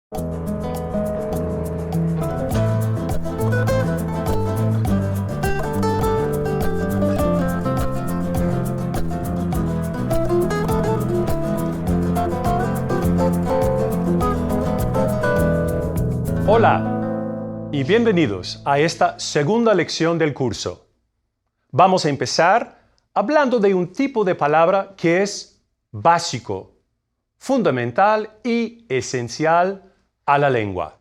Hola y bienvenidos a esta segunda lección del curso. Vamos a empezar hablando de un tipo de palabra que es básico, fundamental y esencial a la lengua.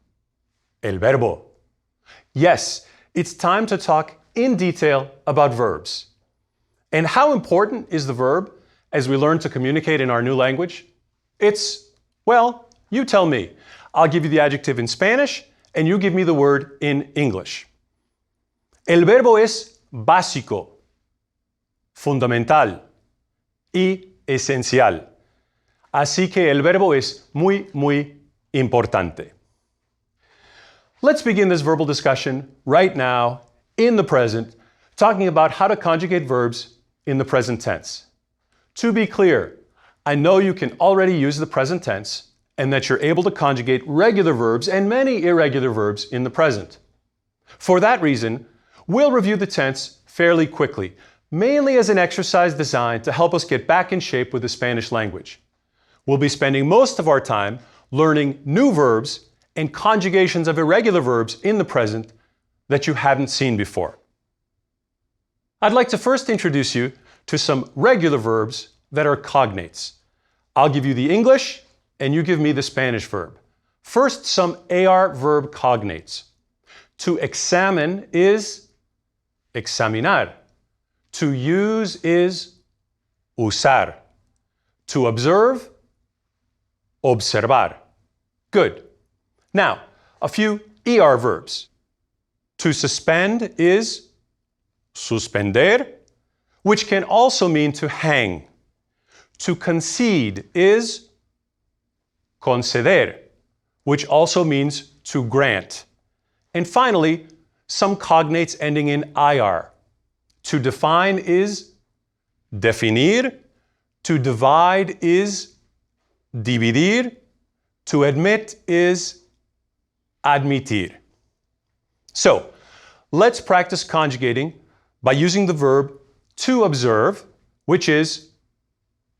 El verbo. Yes, it's time to talk in detail about verbs. And how important is the verb as we learn to communicate in our new language? Well, you tell me. I'll give you the adjective in Spanish and you give me the word in English. El verbo es básico, fundamental y esencial. Así que el verbo es muy, muy importante. Let's begin this verbal discussion right now, in the present, talking about how to conjugate verbs in the present tense. To be clear, I know you can already use the present tense and that you're able to conjugate regular verbs and many irregular verbs in the present. For that reason, we'll review the tense fairly quickly, mainly as an exercise designed to help us get back in shape with the Spanish language. We'll be spending most of our time learning new verbs and conjugations of irregular verbs in the present that you haven't seen before. I'd like to first introduce you to some regular verbs that are cognates. I'll give you the English and you give me the Spanish verb. First, some AR verb cognates. To examine is examinar. To use is usar. To observe, observar. Good. Now, a few ER verbs. To suspend is suspender, which can also mean to hang. To concede is conceder, which also means to grant. And finally, some cognates ending in IR. To define is definir. To divide is dividir. To admit is admitir. So, let's practice conjugating by using the verb to observe, which is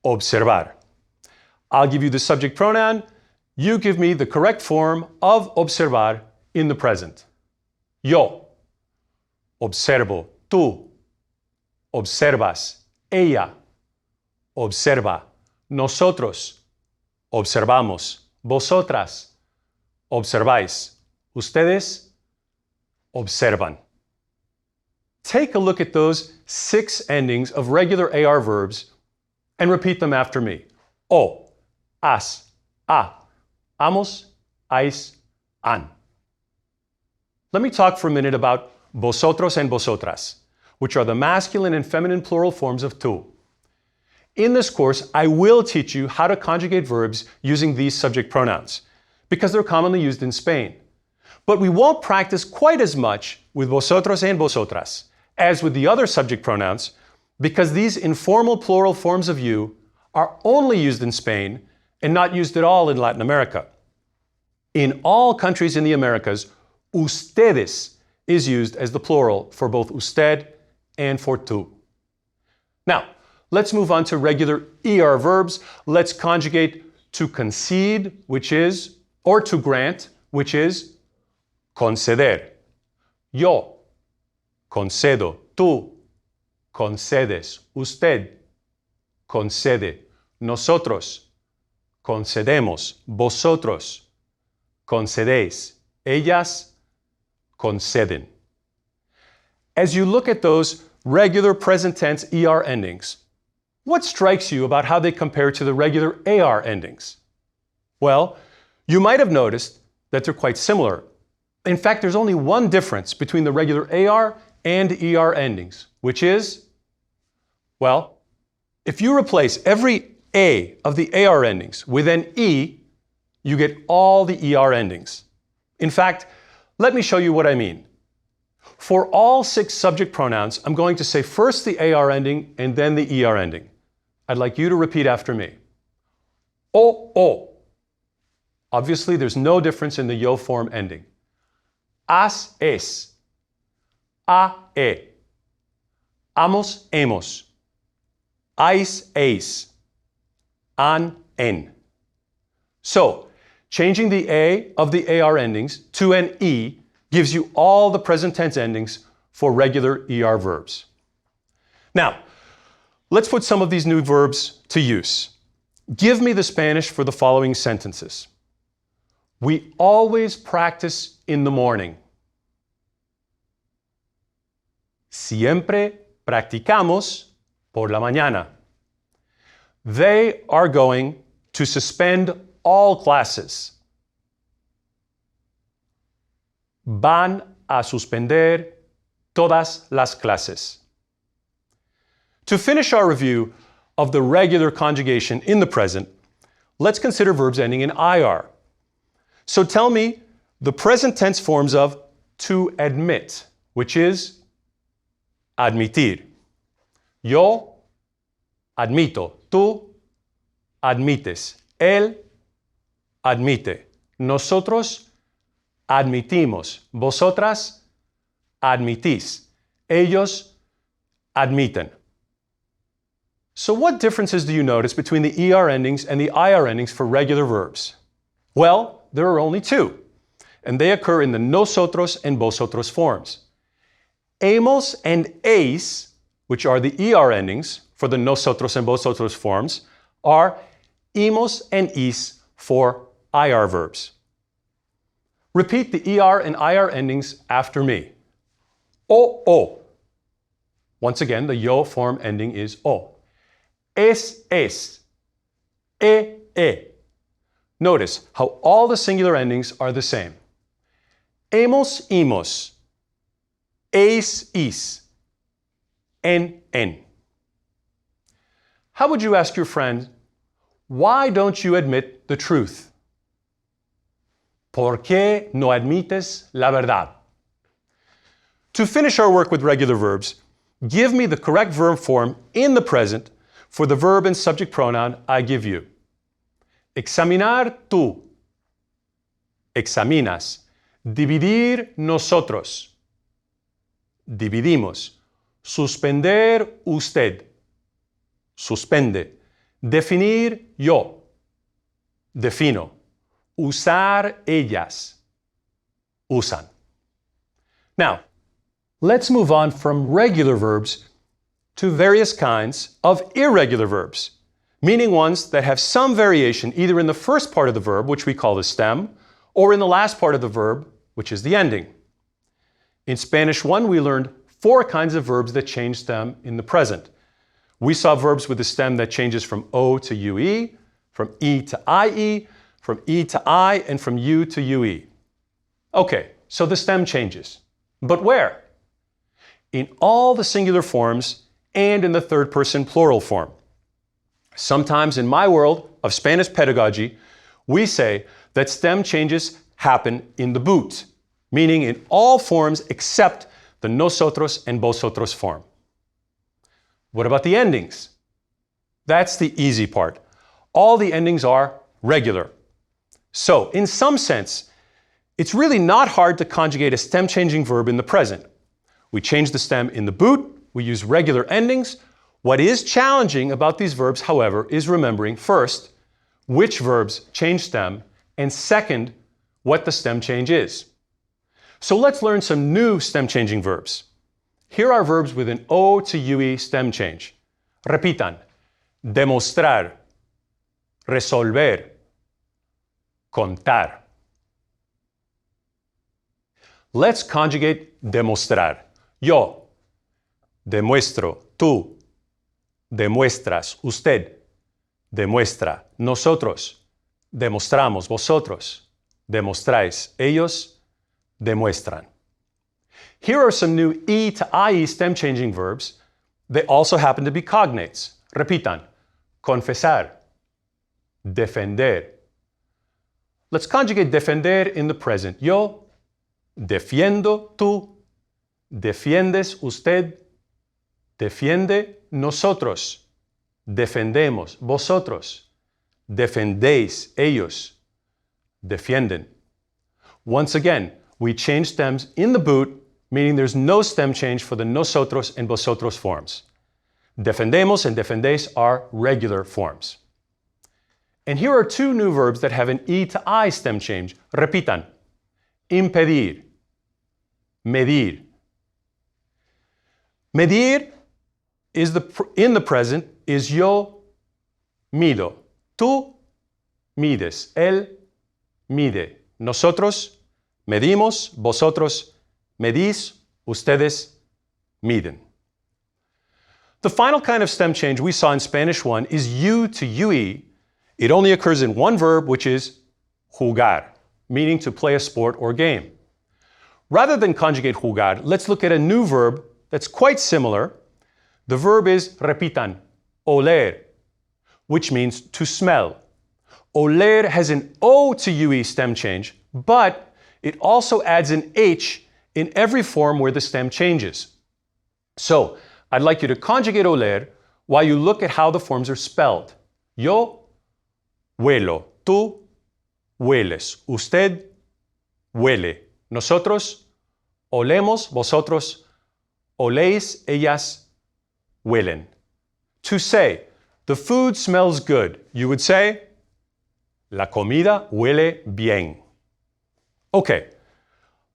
observar. I'll give you the subject pronoun. You give me the correct form of observar in the present. Yo. Observo. Tú. Observas. Ella. Observa. Nosotros. Observamos. Vosotras. Observáis. Ustedes. Observan. Take a look at those 6 endings of regular AR verbs and repeat them after me. O. As. A. Amos, ais, an. Let me talk for a minute about vosotros and vosotras, which are the masculine and feminine plural forms of tú. In this course, I will teach you how to conjugate verbs using these subject pronouns, because they're commonly used in Spain. But we won't practice quite as much with vosotros and vosotras as with the other subject pronouns, because these informal plural forms of you are only used in Spain and not used at all in Latin America. In all countries in the Americas, ustedes is used as the plural for both usted and for tú. Now, let's move on to regular ER verbs. Let's conjugate to concede, which is, or to grant, which is conceder. Yo concedo, tú concedes, usted concede, nosotros concedemos, vosotros concedéis, ellas conceden. As you look at those regular present tense ER endings, what strikes you about how they compare to the regular AR endings? Well, you might have noticed that they're quite similar. In fact, there's only one difference between the regular AR and ER endings, which is, well, if you replace every A of the AR endings with an E, you get all the ER endings. In fact, let me show you what I mean. For all 6 subject pronouns, I'm going to say first the AR ending and then the ER ending. I'd like you to repeat after me. O. Obviously, there's no difference in the yo form ending. Has, es. Ha, he. Hamos, hemos. Hais, eis. Han, en. So, changing the A of the AR endings to an E gives you all the present tense endings for regular ER verbs. Now, let's put some of these new verbs to use. Give me the Spanish for the following sentences. We always practice in the morning. Siempre practicamos por la mañana. They are going to suspend all classes. Van a suspender todas las clases. To finish our review of the regular conjugation in the present, let's consider verbs ending in IR. So tell me the present tense forms of to admit, which is admitir. Yo admito. Tú admites. Él admite. Nosotros admitimos. Vosotras admitís. Ellos admiten. So what differences do you notice between the ER endings and the IR endings for regular verbs? Well, there are only two, and they occur in the nosotros and vosotros forms. Hemos and eis, which are the ER endings for the nosotros and vosotros forms, are hemos and is for IR verbs. Repeat the ER and IR endings after me. O. Once again, the yo form ending is o. Es. E. Notice how all the singular endings are the same. Hemos, imos. Es, is. En. How would you ask your friend, why don't you admit the truth? ¿Por qué no admites la verdad? To finish our work with regular verbs, give me the correct verb form in the present for the verb and subject pronoun I give you. Examinar tú. Examinas. Dividir nosotros. Dividimos. Suspender usted. Suspende. Definir yo. Defino. Usar ellas. Usan. Now, let's move on from regular verbs to various kinds of irregular verbs, meaning ones that have some variation either in the first part of the verb, which we call the stem, or in the last part of the verb, which is the ending. In Spanish 1, we learned 4 kinds of verbs that change stem in the present. We saw verbs with the stem that changes from O to UE, from E to IE, from E to I, and from U to UE. Okay, so the stem changes. But where? In all the singular forms and in the third person plural form. Sometimes in my world of Spanish pedagogy, we say that stem changes happen in the boot, meaning in all forms except the nosotros and vosotros form. What about the endings? That's the easy part. All the endings are regular. So, in some sense, it's really not hard to conjugate a stem-changing verb in the present. We change the stem in the boot, we use regular endings. What is challenging about these verbs, however, is remembering first, which verbs change stem, and second, what the stem change is. So let's learn some new stem-changing verbs. Here are verbs with an O to UE stem change. Repitan. Demostrar. Resolver. Contar. Let's conjugate demostrar. Yo. Demuestro. Tú. Demuestras. Usted. Demuestra. Nosotros. Demostramos. Vosotros. Demostráis. Ellos. Demuestran. Here are some new E to IE stem-changing verbs. They also happen to be cognates. Repitan. Confesar. Defender. Let's conjugate defender in the present. Yo defiendo. Tú defiendes. Usted defiende. Nosotros defendemos. Vosotros defendéis. Ellos defienden. Once again, we change stems in the boot, meaning there's no stem change for the nosotros and vosotros forms. Defendemos and defendéis are regular forms. And here are two new verbs that have an E to I stem change. Repitan. Impedir. Medir. Medir in the present is yo mido. Tú mides. Él mide. Nosotros medimos. Vosotros medís. Ustedes miden. The final kind of stem change we saw in Spanish 1 is U to UE. It only occurs in one verb, which is jugar, meaning to play a sport or game. Rather than conjugate jugar, let's look at a new verb that's quite similar. The verb is repitan, oler, which means to smell. Oler has an O to UE stem change, but it also adds an H in every form where the stem changes. So, I'd like you to conjugate oler while you look at how the forms are spelled. Yo huelo, tú hueles, usted huele, nosotros olemos, vosotros oléis, ellas huelen. To say, the food smells good, you would say, la comida huele bien. Okay,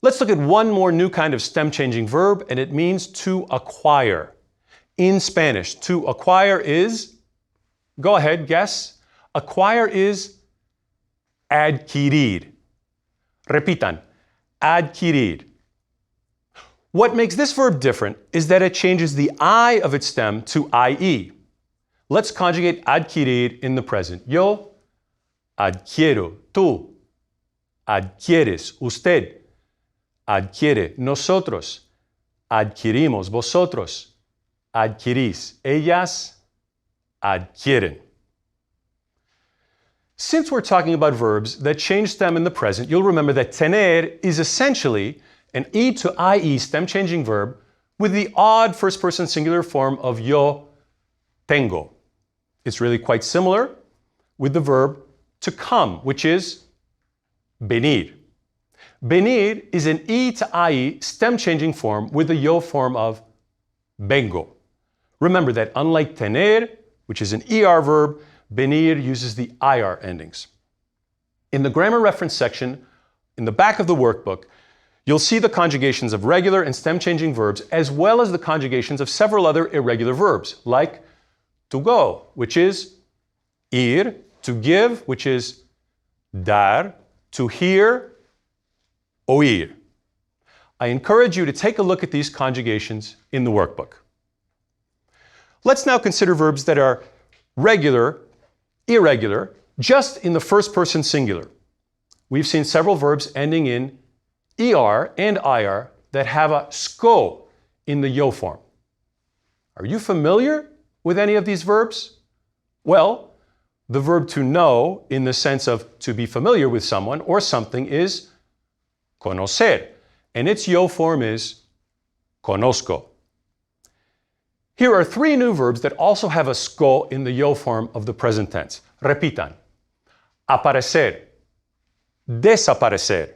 let's look at one more new kind of stem-changing verb, and it means to acquire. In Spanish, to acquire is, go ahead, guess. Acquire is adquirir. Repitan, adquirir. What makes this verb different is that it changes the I of its stem to IE. Let's conjugate adquirir in the present. Yo adquiero, tú adquieres, usted adquiere, nosotros adquirimos, vosotros adquirís, ellas adquieren. Since we're talking about verbs that change stem in the present, you'll remember that tener is essentially an E to IE stem-changing verb with the odd first-person singular form of yo tengo. It's really quite similar with the verb to come, which is venir. Venir is an E to IE stem-changing form with the yo form of vengo. Remember that unlike tener, which is an ER verb, venir uses the IR endings. In the grammar reference section, in the back of the workbook, you'll see the conjugations of regular and stem-changing verbs, as well as the conjugations of several other irregular verbs, like to go, which is ir, to give, which is dar, to hear, oír. I encourage you to take a look at these conjugations in the workbook. Let's now consider verbs that are regular, irregular, just in the first person singular. We've seen several verbs ending in ER and IR that have a SCO in the yo form. Are you familiar with any of these verbs? Well, the verb to know in the sense of to be familiar with someone or something is conocer, and its yo form is conozco. Here are three new verbs that also have a SCO in the yo form of the present tense. Repitan. Aparecer, desaparecer,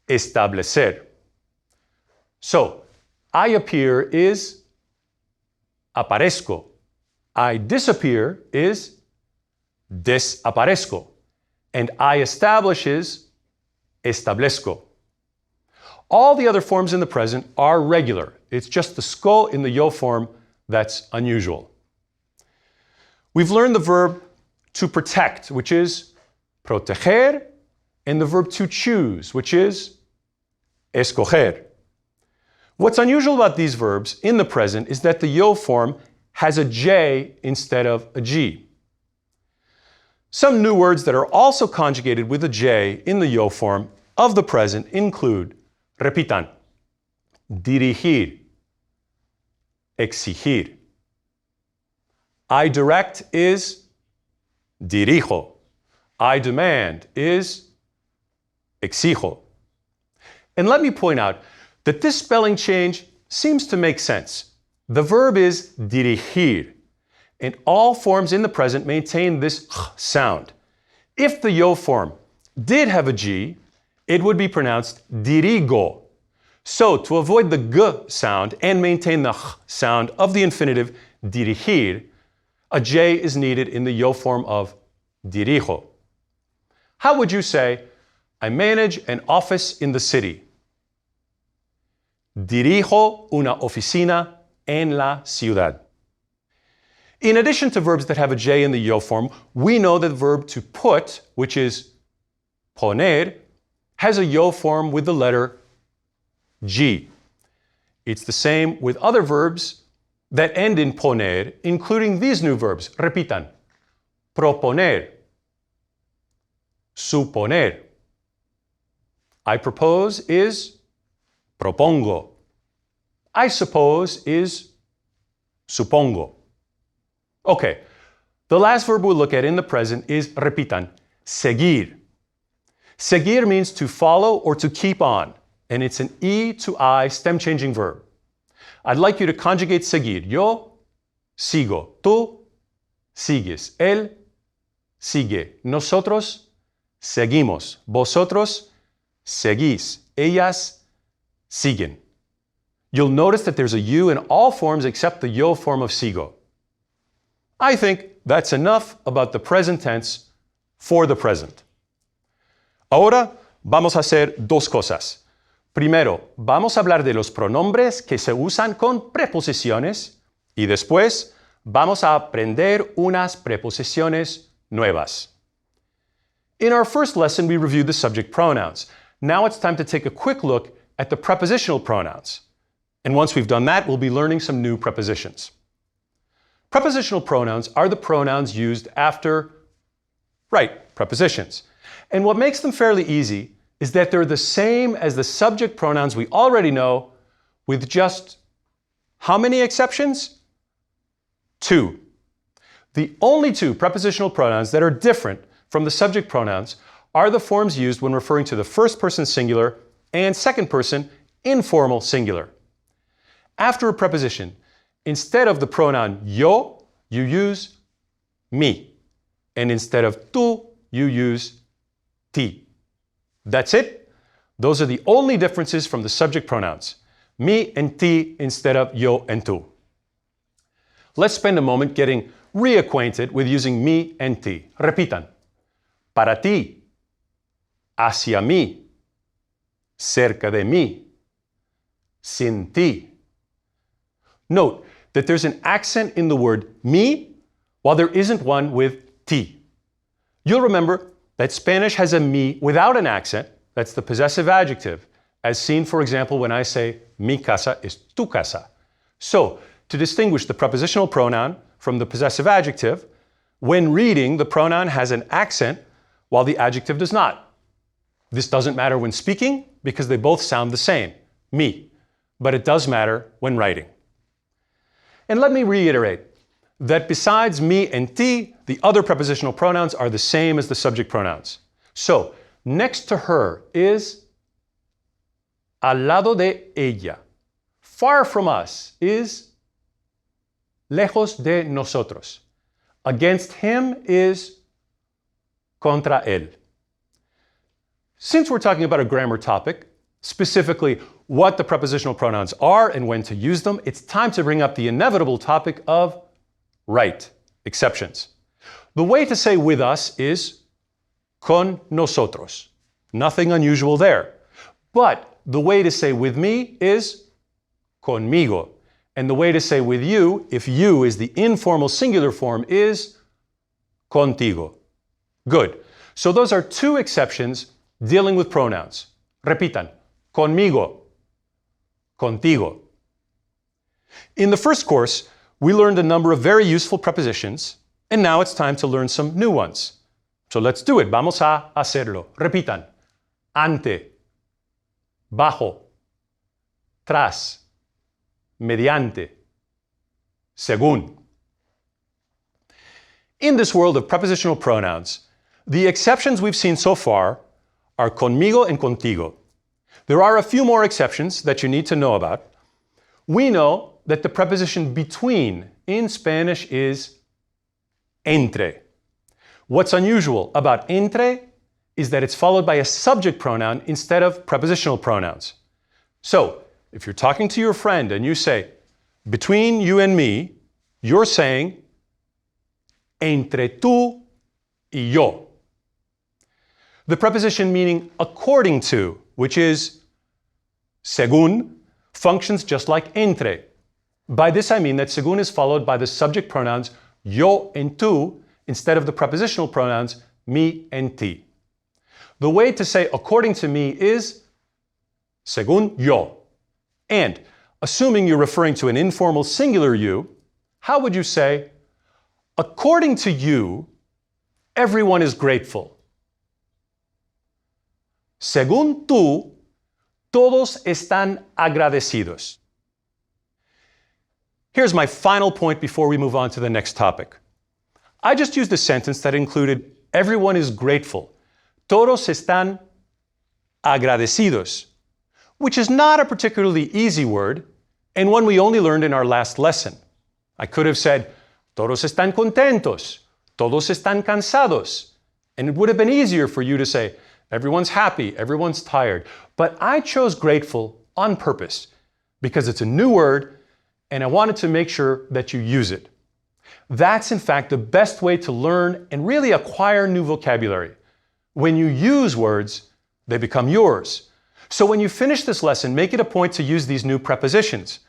establecer. So, I appear is aparezco. I disappear is desaparezco. And I establish is establezco. All the other forms in the present are regular. It's just the SCO in the yo form that's unusual. We've learned the verb to protect, which is proteger, and the verb to choose, which is escoger. What's unusual about these verbs in the present is that the yo form has a J instead of a G. Some new words that are also conjugated with a J in the yo form of the present include, repitan, dirigir, exigir. I direct is dirijo. I demand is exijo. And let me point out that this spelling change seems to make sense. The verb is dirigir, and all forms in the present maintain this ch sound. If the yo form did have a G, it would be pronounced dirigo. So, to avoid the G sound and maintain the H sound of the infinitive dirigir, a J is needed in the yo form of dirijo. How would you say, I manage an office in the city? Dirijo una oficina en la ciudad. In addition to verbs that have a J in the yo form, we know that the verb to put, which is poner, has a yo form with the letter G. It's the same with other verbs that end in poner, including these new verbs. Repitan. Proponer. Suponer. I propose is propongo. I suppose is supongo. Okay, the last verb we'll look at in the present is repitan, seguir. Seguir means to follow or to keep on, and it's an E to I stem-changing verb. I'd like you to conjugate seguir. Yo sigo. Tú sigues. Él sigue. Nosotros seguimos. Vosotros seguís. Ellas siguen. You'll notice that there's a U in all forms except the yo form of sigo. I think that's enough about the present tense for the present. Ahora vamos a hacer dos cosas. Primero, vamos a hablar de los pronombres que se usan con preposiciones y después vamos a aprender unas preposiciones nuevas. In our first lesson, we reviewed the subject pronouns. Now it's time to take a quick look at the prepositional pronouns. And once we've done that, we'll be learning some new prepositions. Prepositional pronouns are the pronouns used after, prepositions. And what makes them fairly easy is that they're the same as the subject pronouns we already know, with just how many exceptions? 2. The only two prepositional pronouns that are different from the subject pronouns are the forms used when referring to the first person singular and second person informal singular. After a preposition, instead of the pronoun yo, you use mi. And instead of tú, you use ti. That's it. Those are the only differences from the subject pronouns. Mi and ti instead of yo and tú. Let's spend a moment getting reacquainted with using mi and ti. Repitan. Para ti. Hacia mí. Cerca de mí. Sin ti. Note that there's an accent in the word mi, while there isn't one with ti. You'll remember that Spanish has a mi without an accent, that's the possessive adjective, as seen, for example, when I say mi casa is tu casa. So, to distinguish the prepositional pronoun from the possessive adjective, when reading, the pronoun has an accent while the adjective does not. This doesn't matter when speaking because they both sound the same, mi, but it does matter when writing. And let me reiterate that besides mi and ti, the other prepositional pronouns are the same as the subject pronouns. So, next to her is al lado de ella. Far from us is lejos de nosotros. Against him is contra él. Since we're talking about a grammar topic, specifically what the prepositional pronouns are and when to use them, it's time to bring up the inevitable topic of exceptions. The way to say with us is con nosotros. Nothing unusual there. But the way to say with me is conmigo. And the way to say with you, if you is the informal singular form, is contigo. Good. So those are two exceptions dealing with pronouns. Repitan. Conmigo. Contigo. In the first course, we learned a number of very useful prepositions, and now it's time to learn some new ones. So let's do it. Vamos a hacerlo. Repitan. Ante. Bajo. Tras. Mediante. Según. In this world of prepositional pronouns, the exceptions we've seen so far are conmigo and contigo. There are a few more exceptions that you need to know about. We know that the preposition between in Spanish is entre. What's unusual about entre is that it's followed by a subject pronoun instead of prepositional pronouns. So, if you're talking to your friend and you say, between you and me, you're saying, entre tú y yo. The preposition meaning according to, which is según, functions just like entre. By this I mean that según is followed by the subject pronouns yo and tú instead of the prepositional pronouns mi and ti. The way to say according to me is según yo. And assuming you're referring to an informal singular you, how would you say, according to you, everyone is grateful. Según tú, todos están agradecidos. Here's my final point before we move on to the next topic. I just used a sentence that included everyone is grateful. Todos están agradecidos, which is not a particularly easy word and one we only learned in our last lesson. I could have said, todos están contentos, todos están cansados, and it would have been easier for you to say, everyone's happy, everyone's tired. But I chose grateful on purpose because it's a new word and I wanted to make sure that you use it. That's in fact the best way to learn and really acquire new vocabulary. When you use words, they become yours. So when you finish this lesson, make it a point to use these new prepositions.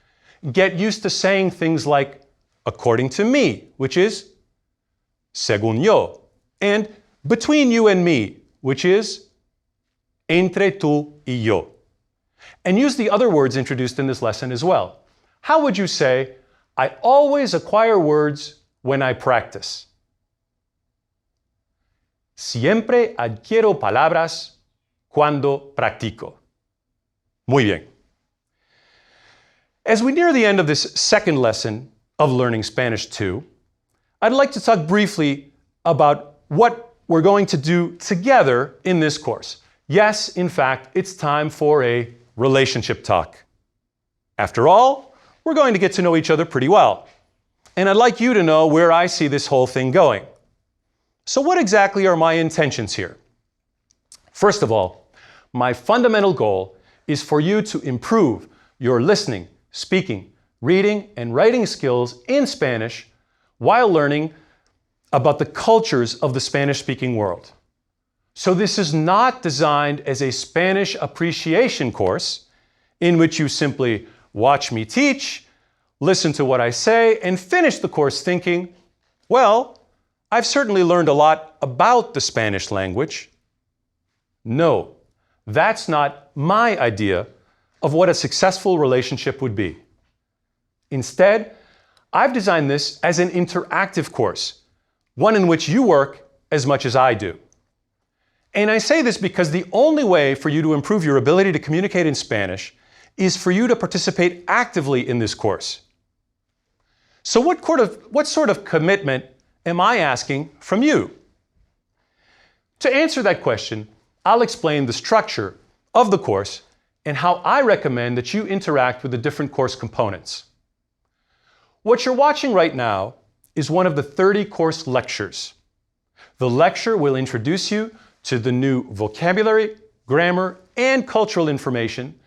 Get used to saying things like according to me, which is según yo, and between you and me, which is entre tú y yo. And use the other words introduced in this lesson as well. How would you say, I always acquire words when I practice? Siempre adquiero palabras cuando practico. Muy bien. As we near the end of this second lesson of Learning Spanish 2, I'd like to talk briefly about what we're going to do together in this course. Yes, in fact, it's time for a relationship talk. After all, we're going to get to know each other pretty well. And I'd like you to know where I see this whole thing going. So what exactly are my intentions here? First of all, my fundamental goal is for you to improve your listening, speaking, reading, and writing skills in Spanish while learning about the cultures of the Spanish-speaking world. So this is not designed as a Spanish appreciation course in which you simply watch me teach, listen to what I say, and finish the course thinking, well, I've certainly learned a lot about the Spanish language. No, that's not my idea of what a successful relationship would be. Instead, I've designed this as an interactive course, one in which you work as much as I do. And I say this because the only way for you to improve your ability to communicate in Spanish is for you to participate actively in this course. So what sort of commitment am I asking from you? To answer that question, I'll explain the structure of the course and how I recommend that you interact with the different course components. What you're watching right now is one of the 30 course lectures. The lecture will introduce you to the new vocabulary, grammar, and cultural information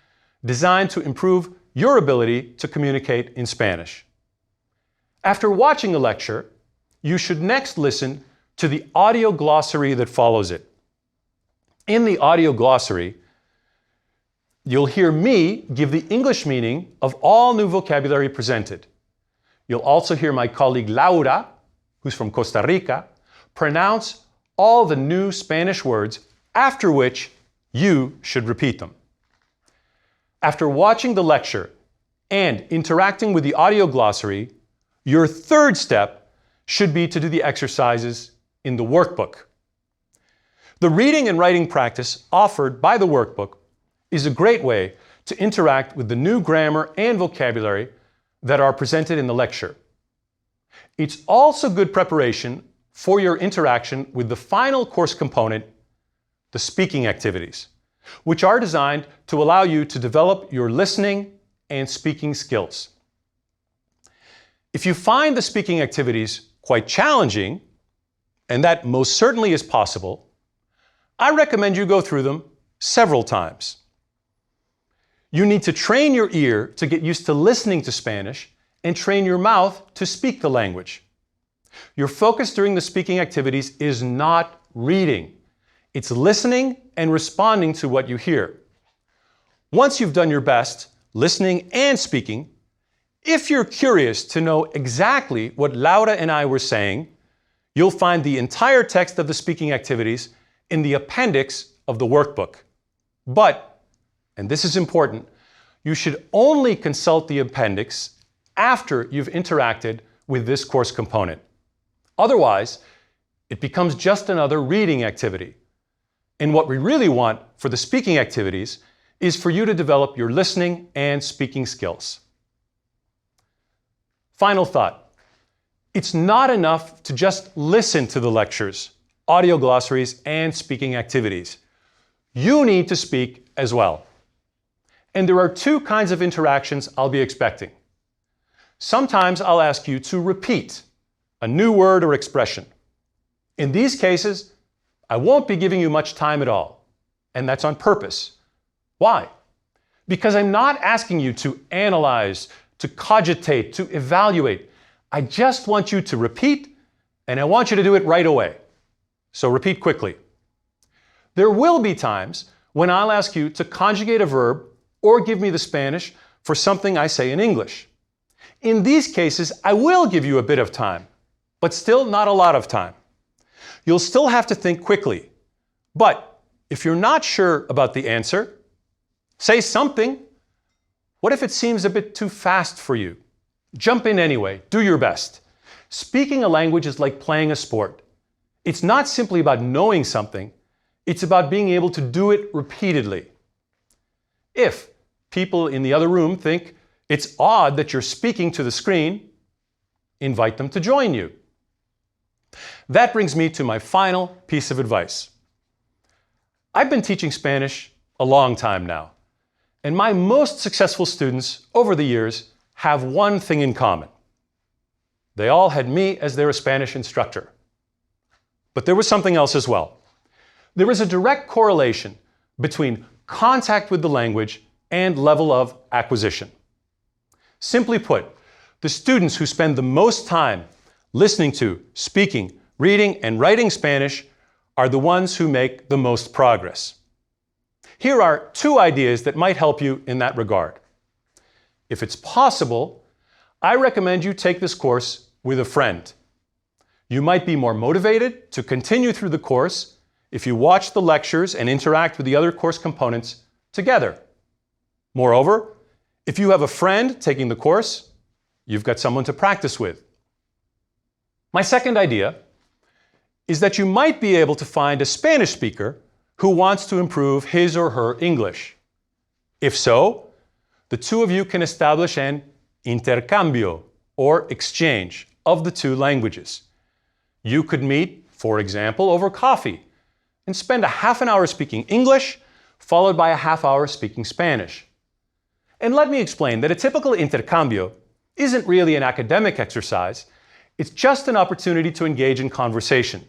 designed to improve your ability to communicate in Spanish. After watching the lecture, you should next listen to the audio glossary that follows it. In the audio glossary, you'll hear me give the English meaning of all new vocabulary presented. You'll also hear my colleague Laura, who's from Costa Rica, pronounce all the new Spanish words, after which you should repeat them. After watching the lecture and interacting with the audio glossary, your third step should be to do the exercises in the workbook. The reading and writing practice offered by the workbook is a great way to interact with the new grammar and vocabulary that are presented in the lecture. It's also good preparation for your interaction with the final course component, the speaking activities, which are designed to allow you to develop your listening and speaking skills. If you find the speaking activities quite challenging, and that most certainly is possible, I recommend you go through them several times. You need to train your ear to get used to listening to Spanish and train your mouth to speak the language. Your focus during the speaking activities is not reading. It's listening and responding to what you hear. Once you've done your best, listening and speaking, if you're curious to know exactly what Laura and I were saying, you'll find the entire text of the speaking activities in the appendix of the workbook. But, and this is important, you should only consult the appendix after you've interacted with this course component. Otherwise, it becomes just another reading activity. And what we really want for the speaking activities is for you to develop your listening and speaking skills. Final thought. It's not enough to just listen to the lectures, audio glossaries, and speaking activities. You need to speak as well. And there are two kinds of interactions I'll be expecting. Sometimes I'll ask you to repeat a new word or expression. In these cases, I won't be giving you much time at all, and that's on purpose. Why? Because I'm not asking you to analyze, to cogitate, to evaluate. I just want you to repeat, and I want you to do it right away. So repeat quickly. There will be times when I'll ask you to conjugate a verb or give me the Spanish for something I say in English. In these cases, I will give you a bit of time, but still not a lot of time. You'll still have to think quickly. But if you're not sure about the answer, say something. What if it seems a bit too fast for you? Jump in anyway. Do your best. Speaking a language is like playing a sport. It's not simply about knowing something. It's about being able to do it repeatedly. If people in the other room think it's odd that you're speaking to the screen, invite them to join you. That brings me to my final piece of advice. I've been teaching Spanish a long time now, and my most successful students over the years have one thing in common. They all had me as their Spanish instructor. But there was something else as well. There is a direct correlation between contact with the language and level of acquisition. Simply put, the students who spend the most time listening to, speaking, reading, and writing Spanish are the ones who make the most progress. Here are two ideas that might help you in that regard. If it's possible, I recommend you take this course with a friend. You might be more motivated to continue through the course if you watch the lectures and interact with the other course components together. Moreover, if you have a friend taking the course, you've got someone to practice with. My second idea is that you might be able to find a Spanish speaker who wants to improve his or her English. If so, the two of you can establish an intercambio, or exchange, of the two languages. You could meet, for example, over coffee and spend a half an hour speaking English, followed by a half hour speaking Spanish. And let me explain that a typical intercambio isn't really an academic exercise. It's just an opportunity to engage in conversation.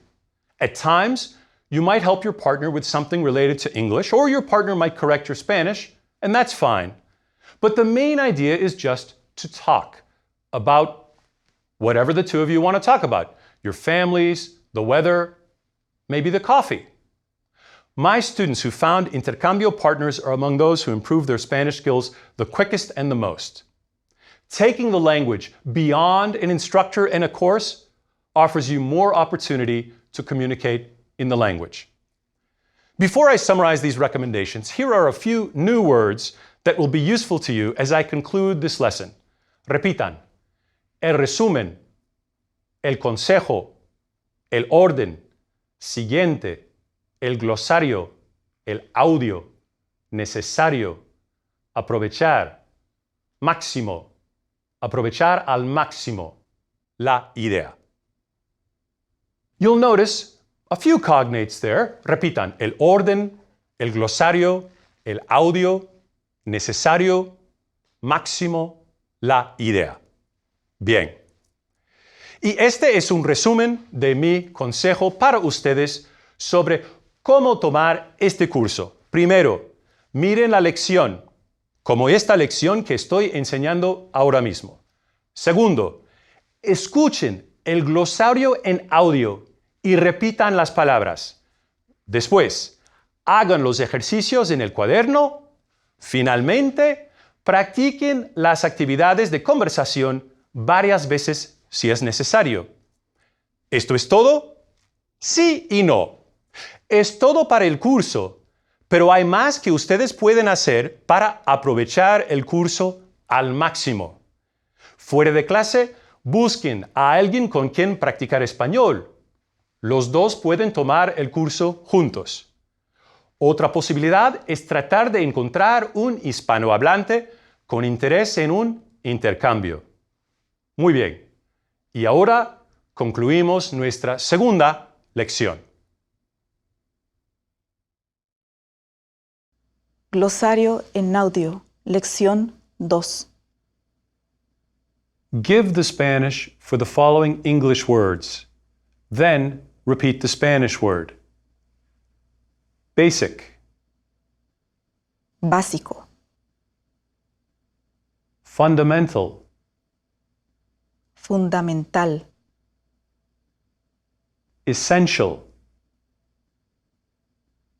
At times, you might help your partner with something related to English, or your partner might correct your Spanish, and that's fine. But the main idea is just to talk about whatever the two of you want to talk about. Your families, the weather, maybe the coffee. My students who found intercambio partners are among those who improve their Spanish skills the quickest and the most. Taking the language beyond an instructor and a course offers you more opportunity to communicate in the language. Before I summarize these recommendations, here are a few new words that will be useful to you as I conclude this lesson. Repitan. El resumen, el consejo, el orden, siguiente, el glosario, el audio, necesario, aprovechar, máximo, aprovechar al máximo, la idea. You'll notice a few cognates there. Repitan, el orden, el glosario, el audio, necesario, máximo, la idea. Bien. Y este es un resumen de mi consejo para ustedes sobre ¿Cómo tomar este curso? Primero, miren la lección, como esta lección que estoy enseñando ahora mismo. Segundo, escuchen el glosario en audio y repitan las palabras. Después, hagan los ejercicios en el cuaderno. Finalmente, practiquen las actividades de conversación varias veces si es necesario. ¿Esto es todo? Sí y no. Es todo para el curso, pero hay más que ustedes pueden hacer para aprovechar el curso al máximo. Fuera de clase, busquen a alguien con quien practicar español. Los dos pueden tomar el curso juntos. Otra posibilidad es tratar de encontrar un hispanohablante con interés en un intercambio. Muy bien. Y ahora concluimos nuestra segunda lección. Glosario en audio, lección 2. Give the Spanish for the following English words. Then repeat the Spanish word. Basic, Básico, fundamental, fundamental, essential,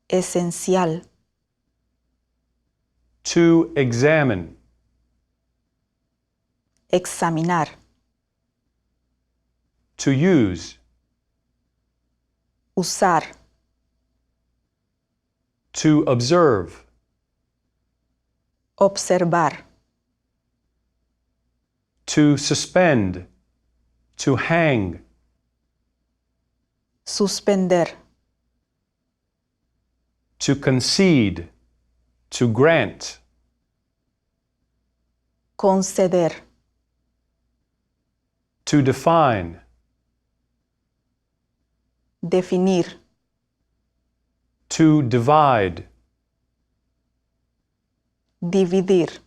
esencial, to examine, examinar, to use, usar, to observe, observar, to suspend, to hang, suspender, to concede, to grant, conceder, to define, definir, to divide, dividir,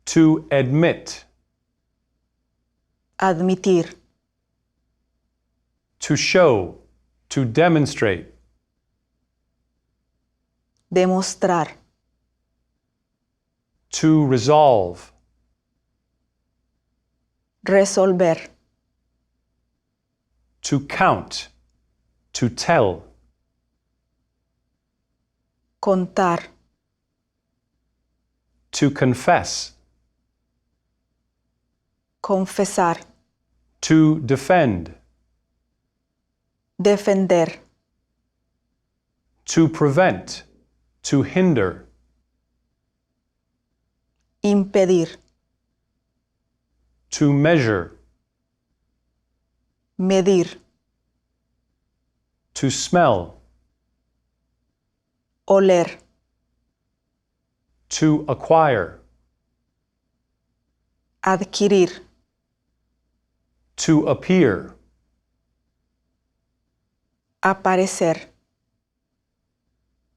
to admit, admitir, to show, to demonstrate, demostrar, to resolve, resolver, to count, to tell, contar, to confess, confesar, to defend, defender, to prevent, to hinder, impedir, to measure, medir, to smell, oler, to acquire, adquirir, to appear, aparecer,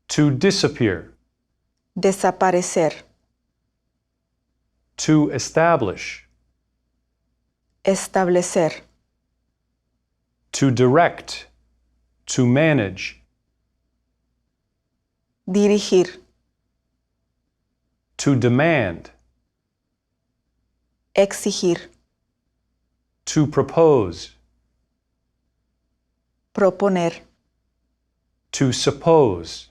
to disappear, desaparecer, to establish, establecer, to direct, to manage, dirigir, to demand, exigir, to propose, proponer, to suppose,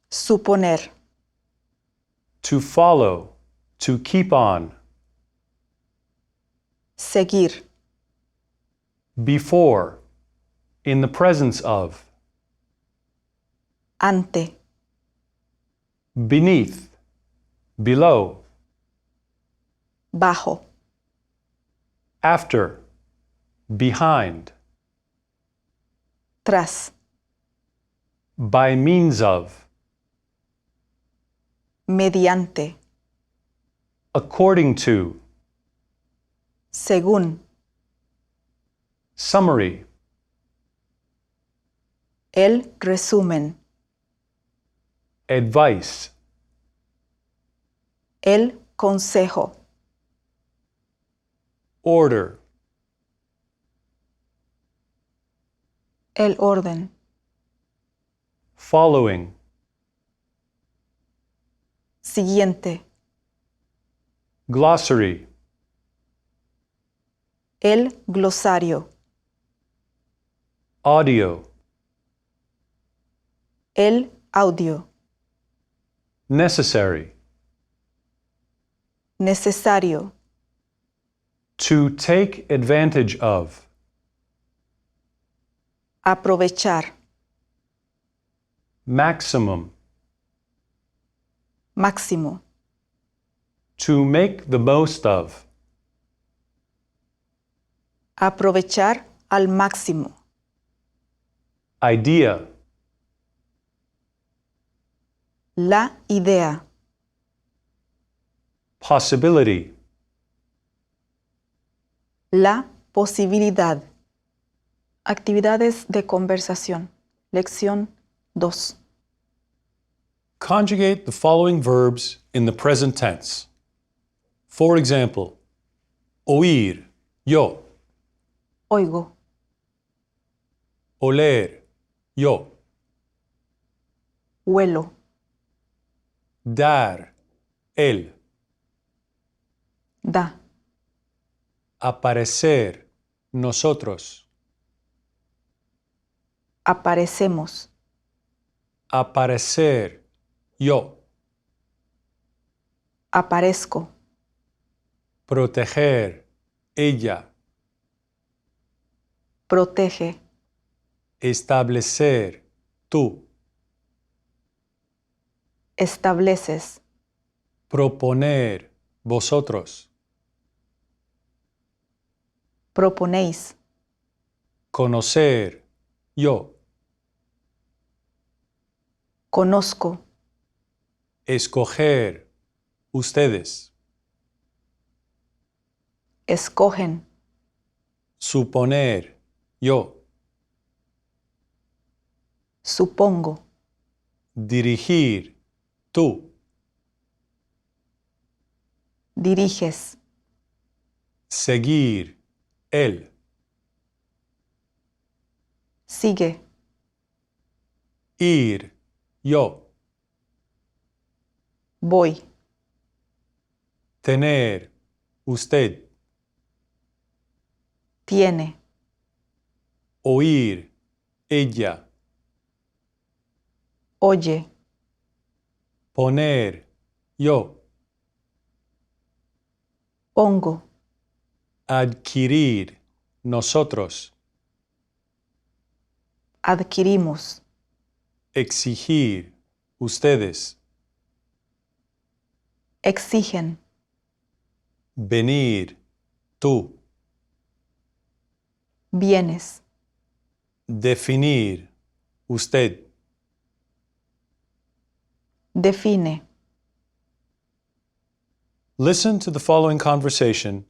suponer, to follow, to keep on, seguir, before, in the presence of, ante, beneath, below, bajo, after, behind, tras, by means of, mediante, according to, según, summary, el resumen, advice, el consejo, order, El orden. Following. Siguiente. Glossary. El glosario. Audio. El audio. Necessary. Necesario. To take advantage of. Aprovechar. Maximum. Máximo. To make the most of. Aprovechar al máximo. Idea. La idea. Possibility. La posibilidad. Actividades de conversación. Lección 2. Conjugate the following verbs in the present tense. For example, oír, yo. Oigo. Oler, yo. Huelo. Dar, él. Da. Aparecer, nosotros. Aparecemos. Aparecer, yo. Aparezco. Proteger, ella. Protege. Establecer, tú. Estableces. Proponer, vosotros. Proponéis. Conocer, yo. Conozco. Escoger, ustedes. Escogen. Suponer, yo. Supongo. Dirigir, tú. Diriges. Seguir, él. Sigue. Ir, yo. Voy. Tener, usted. Tiene. Oír, ella. Oye. Poner, yo. Pongo. Adquirir, nosotros. Adquirimos. Exigir, ustedes. Exigen. Venir, tú. Vienes. Definir, usted. Define. Listen to the following conversation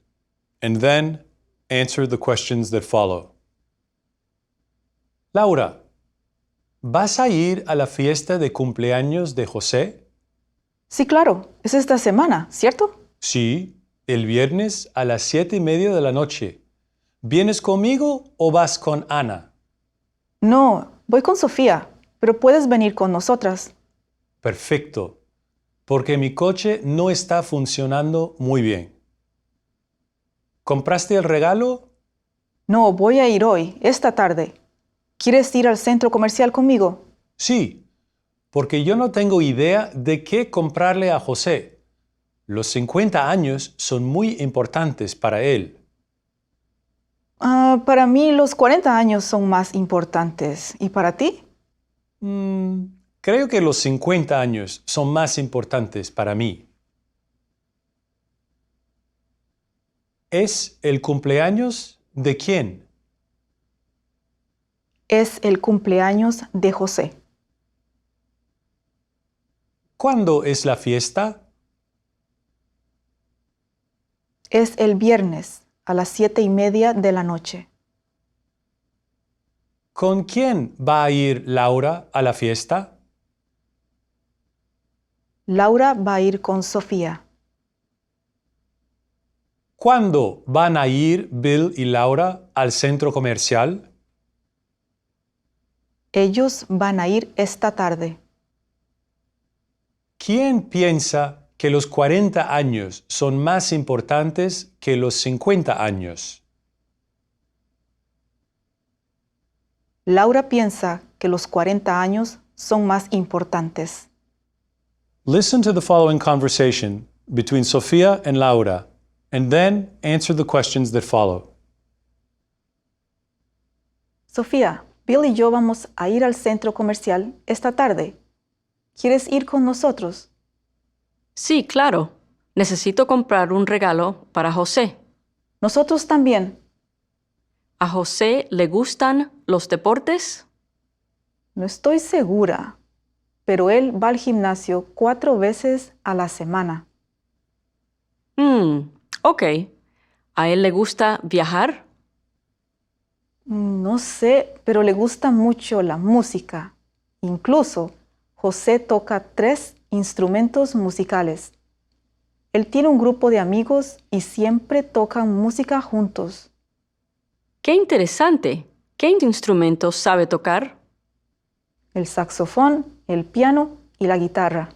and then answer the questions that follow. Laura, ¿vas a ir a la fiesta de cumpleaños de José? Sí, claro. Es esta semana, ¿cierto? Sí, el viernes a las 7:30 de la noche. ¿Vienes conmigo o vas con Ana? No, voy con Sofía, pero puedes venir con nosotras. Perfecto, porque mi coche no está funcionando muy bien. ¿Compraste el regalo? No, voy a ir hoy, esta tarde. ¿Quieres ir al centro comercial conmigo? Sí, porque yo no tengo idea de qué comprarle a José. Los 50 años son muy importantes para él. Para mí los 40 años son más importantes. ¿Y para ti? Creo que los 50 años son más importantes para mí. ¿Es el cumpleaños de quién? Es el cumpleaños de José. ¿Cuándo es la fiesta? Es el viernes a las 7:30 de la noche. ¿Con quién va a ir Laura a la fiesta? Laura va a ir con Sofía. ¿Cuándo van a ir Bill y Laura al centro comercial? Ellos van a ir esta tarde. ¿Quién piensa que los 40 años son más importantes que los 50 años? Laura piensa que los 40 años son más importantes. Listen to the following conversation between Sofía and Laura, and then answer the questions that follow. Sofía, Bill y yo vamos a ir al centro comercial esta tarde. ¿Quieres ir con nosotros? Sí, claro. Necesito comprar un regalo para José. Nosotros también. ¿A José le gustan los deportes? No estoy segura, pero él va al gimnasio 4 veces a la semana. Ok. ¿A él le gusta viajar? No sé, pero le gusta mucho la música. Incluso, José toca 3 instrumentos musicales. Él tiene un grupo de amigos y siempre tocan música juntos. ¡Qué interesante! ¿Qué instrumentos sabe tocar? El saxofón, el piano y la guitarra.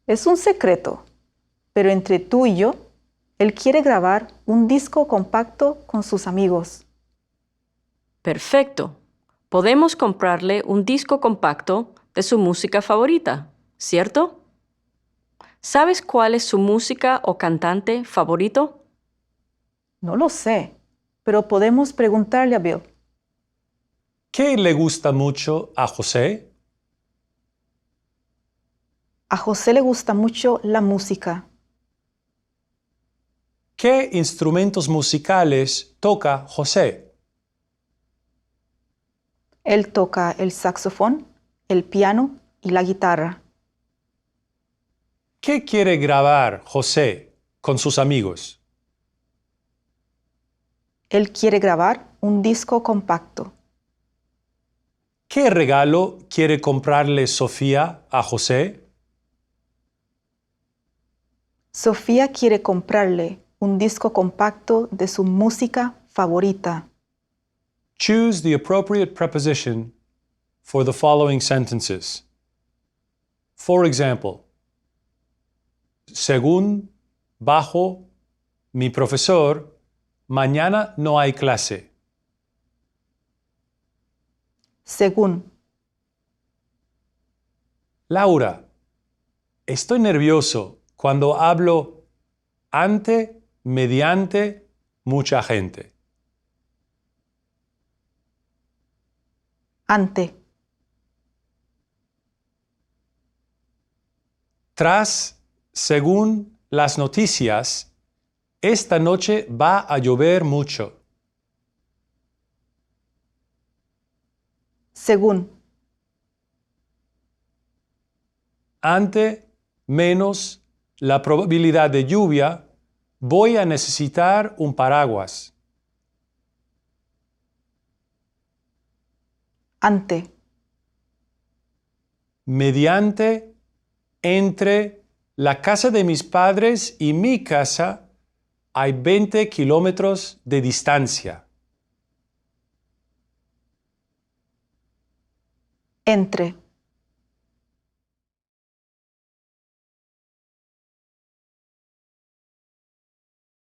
Es un secreto, pero entre tú y yo, él quiere grabar un disco compacto con sus amigos. Perfecto. Podemos comprarle un disco compacto de su música favorita, ¿cierto? ¿Sabes cuál es su música o cantante favorito? No lo sé, pero podemos preguntarle a Bill. ¿Qué le gusta mucho a José? A José le gusta mucho la música. ¿Qué instrumentos musicales toca José? Él toca el saxofón, el piano y la guitarra. ¿Qué quiere grabar José con sus amigos? Él quiere grabar un disco compacto. ¿Qué regalo quiere comprarle Sofía a José? Sofía quiere comprarle un disco compacto de su música favorita. Choose the appropriate preposition for the following sentences. For example, según, bajo, mi profesor, mañana no hay clase. Según, Laura, estoy nervioso cuando hablo ante, mediante, mucha gente. ante, Tras, según las noticias, esta noche va a llover mucho. según, Ante, menos la probabilidad de lluvia, voy a necesitar un paraguas. ante, Mediante, entre la casa de mis padres y mi casa hay 20 kilómetros de distancia. entre,